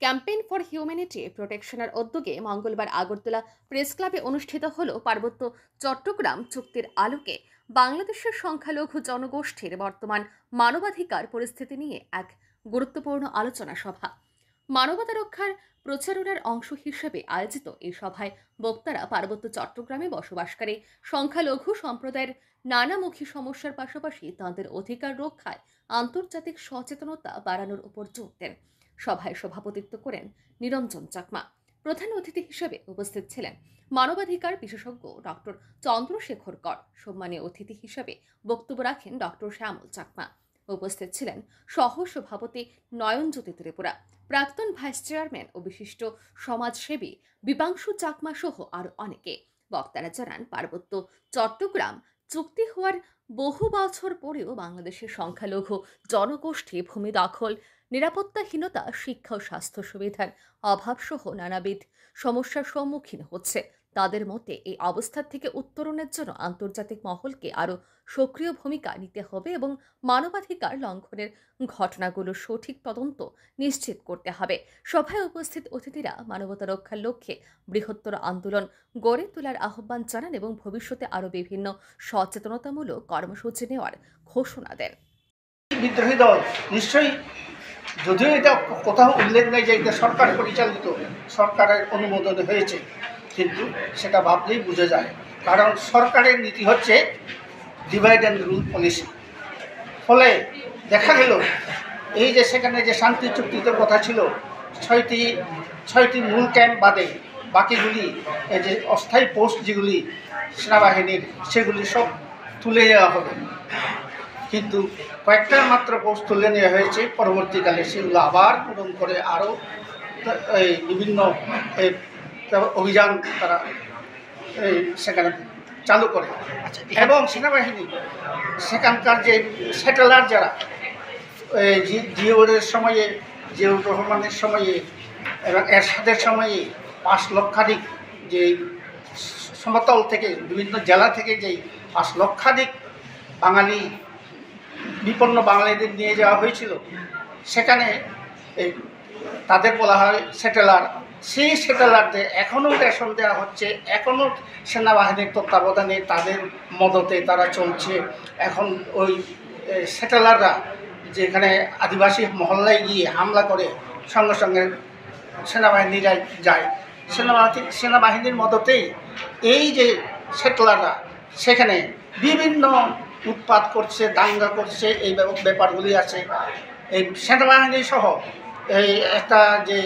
Campaign for humanity প্রোটেকশনের উদ্যোগে মঙ্গলবার Agartala press ক্লাবে অনুষ্ঠিত হল পার্বত্য চট্টগ্রাম চুক্তির আলোকে বাংলাদেশের সংখ্যালঘু জনগোষ্ঠীর বর্তমান মানবাধিকার পরিস্থিতি নিয়ে এক গুরুত্বপূর্ণ আলোচনা সভা। মানবতা রক্ষার প্রচারণার অংশ হিসেবে আয়োজিত এই সভায় বক্তারা পার্বত্য চট্টগ্রামে বসবাসকারী সংখ্যালঘু সম্প্রদায়ের নানামুখী সমস্যার পাশাপাশি তাঁদের অধিকার রক্ষায় আন্তর্জাতিক সচেতনতা বাড়ানোর উপর জোর দেন। সভায় সভাপতিত্ব করেন নিরঞ্জন চাকমা। প্রধান অতিথি হিসেবে উপস্থিত ছিলেন মানবাধিকার বিশেষজ্ঞ ডক্টর চন্দ্রশেখর কর। সম্মানীয় অতিথি হিসেবে বক্তব্য রাখেন ডক্টর শ্যামল চাকমা। উপস্থিত ছিলেন সহ সভাপতি নয়নজ্যোতি ত্রিপুরা, প্রাক্তন ভাইস চেয়ারম্যান ও বিশিষ্ট সমাজসেবী বিপাংশু চাকমা সহ আরো অনেকে। বক্তারা জানান, পার্বত্য চট্টগ্রাম চুক্তি হওয়ার বহু বছর পরেও বাংলাদেশের সংখ্যালঘু জনগোষ্ঠী ভূমি দখল, নিরাপত্তাহীনতা, শিক্ষা ও স্বাস্থ্য সুবিধার অভাবসহ নানাবিধ সমস্যার সম্মুখীন হচ্ছে। তাদের মতে এই অবস্থা থেকে উত্তরণের জন্য আন্তর্জাতিক মহলকে আরও সক্রিয় ভূমিকা নিতে হবে এবং মানবাধিকার লঙ্ঘনের ঘটনাগুলোর সঠিক তদন্ত নিশ্চিত করতে হবে। সভায় উপস্থিত অতিথিরা মানবতা রক্ষার লক্ষ্যে বৃহত্তর আন্দোলন গড়ে তোলার আহ্বান জানান এবং ভবিষ্যতে আরও বিভিন্ন সচেতনতামূলক কর্মসূচি নেওয়ার ঘোষণা দেন। বিদ্রোহী দল নিশ্চয়ই, যদিও এটা কোথাও উল্লেখ নেই যে এটা সরকার পরিচালিত, সরকারের অনুমোদনে হয়েছে, কিন্তু সেটা ভাবলেই বোঝা যায়। কারণ সরকারের নীতি হচ্ছে ডিভাইড অ্যান্ড রুল পলিসি। ফলে দেখা গেল এই যে সেখানে যে শান্তি চুক্তিতে কথা ছিল, ছয়টি মূল ক্যাম্প বাদে বাকিগুলি এই যে অস্থায়ী পোস্ট যেগুলি সেনাবাহিনীর, সেগুলি সব তুলে নেওয়া হবে। কিন্তু কয়েকটা মাত্র পোস্ট তুলে নেওয়া হয়েছে। পরবর্তীকালে সেগুলো আবার পূরণ করে আরও এই বিভিন্ন অভিযান তারা সেখানে চালু করে। এবং সেনাবাহিনী সেখানকার যে সেটেলার যারা জিয়াউর সময়ে, জিয়াউর রহমানের সময়ে এবং এরশাদের সময়ে 5 লক্ষাধিক যে সমতল থেকে বিভিন্ন জেলা থেকে যেই 5 লক্ষাধিক বাঙালি বিপন্ন বাঙালিদের নিয়ে যাওয়া হয়েছিল, সেখানে তাদের বলা হয় সেটেলার। সেই সেটেলারদের এখনও রেশন দেওয়া হচ্ছে, এখনও সেনাবাহিনীর তত্ত্বাবধানে তাদের মদতে তারা চলছে। এখন ওই সেটেলাররা যেখানে আদিবাসী মহল্লায় গিয়ে হামলা করে সঙ্গে সঙ্গে সেনাবাহিনীরা যায়। সেনাবাহিনীর মদতেই এই যে সেটেলাররা সেখানে বিভিন্ন উৎপাত করছে, দাঙ্গা করছে, এই ব্যাপারগুলি আছে। এই সেনাবাহিনী সহ এই একটা যে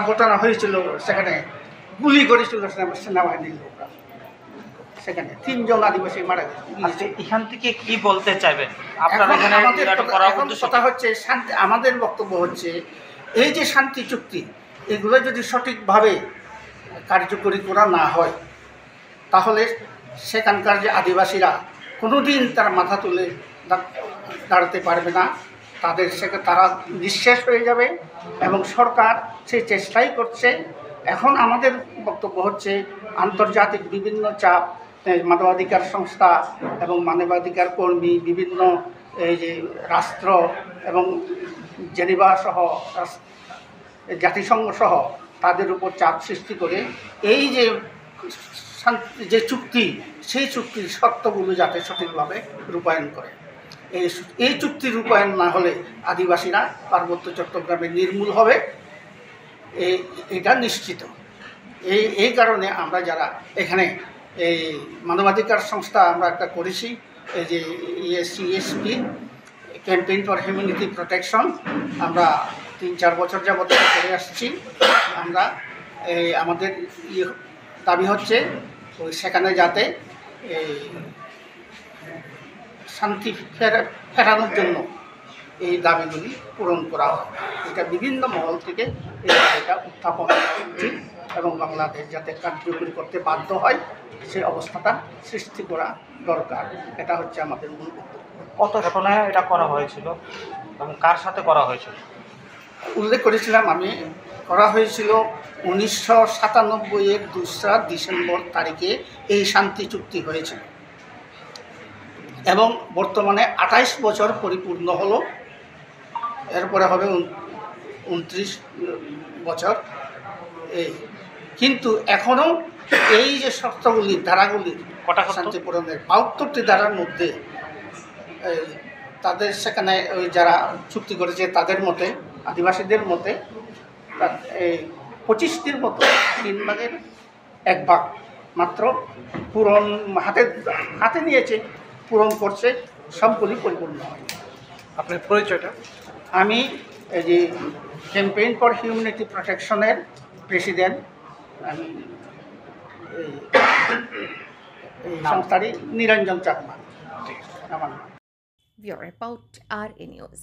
ঘটনা হয়েছিল, সেখানে গুলি করেছিল সেনাবাহিনীর লোকরা, সেখানে 3 জন আদিবাসী মারা গেছে। এখান থেকে কি বলতে চাইবেন আপনারা? এখন কথা হচ্ছে শান্তি। আমাদের বক্তব্য হচ্ছে এই যে শান্তি চুক্তি, এগুলো যদি সঠিকভাবে কার্যকরী করা না হয়, তাহলে সেখানকার যে আদিবাসীরা কোনোদিন তারা মাথা তুলে দাঁড়াতে পারবে না। তারা নিঃশেষ হয়ে যাবে এবং সরকার সেই চেষ্টাই করছে। এখন আমাদের বক্তব্য হচ্ছে আন্তর্জাতিক বিভিন্ন চাপ, মানবাধিকার সংস্থা এবং মানবাধিকার কর্মী, বিভিন্ন এই যে রাষ্ট্র এবং জেনেভা সহ জাতিসংঘ সহ তাদের উপর চাপ সৃষ্টি করে এই যে চুক্তি, সেই চুক্তির শর্তগুলো যাতে সঠিকভাবে রূপায়ণ করে। এই চুক্তি রূপায়ণ না হলে আদিবাসীরা পার্বত্য চট্টগ্রামে নির্মূল হবে, এটা নিশ্চিত। এই কারণে আমরা যারা এখানে এই মানবাধিকার সংস্থা আমরা একটা করেছি, এই যে CSP campaign for humanity protection, আমরা 3-4 বছর যাবত করে আসছি। আমরা আমাদের দাবি হচ্ছে সেখানে যাতে শান্তি ফেরানোর জন্য এই দাবিগুলি পূরণ করা হয়। এটা বিভিন্ন মহল থেকে এটা উত্থাপন করা উচিত এবং বাংলাদেশ যাতে কার্যকরী করতে বাধ্য হয়, সেই অবস্থাটা সৃষ্টি করা দরকার। এটা হচ্ছে আমাদের মূল বক্তব্য। কত ঘটনায় এটা করা হয়েছিল এবং কার সাথে করা হয়েছিল? উল্লেখ করেছিলাম আমি, করা হয়েছিল 1997-এর 2রা ডিসেম্বর তারিখে এই শান্তি চুক্তি হয়েছিল এবং বর্তমানে 28 বছর পরিপূর্ণ হলো। এরপরে হবে 29 বছর এই, কিন্তু এখনও এই যে শর্তগুলির ধারাগুলির কটা শর্ত? শান্তি পূরণের 72টি ধারার মধ্যে এই, তাদের সেখানে ওই যারা চুক্তি করেছে তাদের মতে, আদিবাসীদের মতে এই 25টির মতো 3 ভাগের 1 ভাগ মাত্র পূরণ হাতে নিয়েছে, পূরণ করছে, সবগুলি পরিপূর্ণ হয়। আপনার পরিচয়টা? আমি এই যে ক্যাম্পেইন ফর হিউম্যানিটি প্রোটেকশনের প্রেসিডেন্ট, আমি এই সংস্থারই নিরঞ্জন চাকমা আমার নাম। Bureau Report, RA News.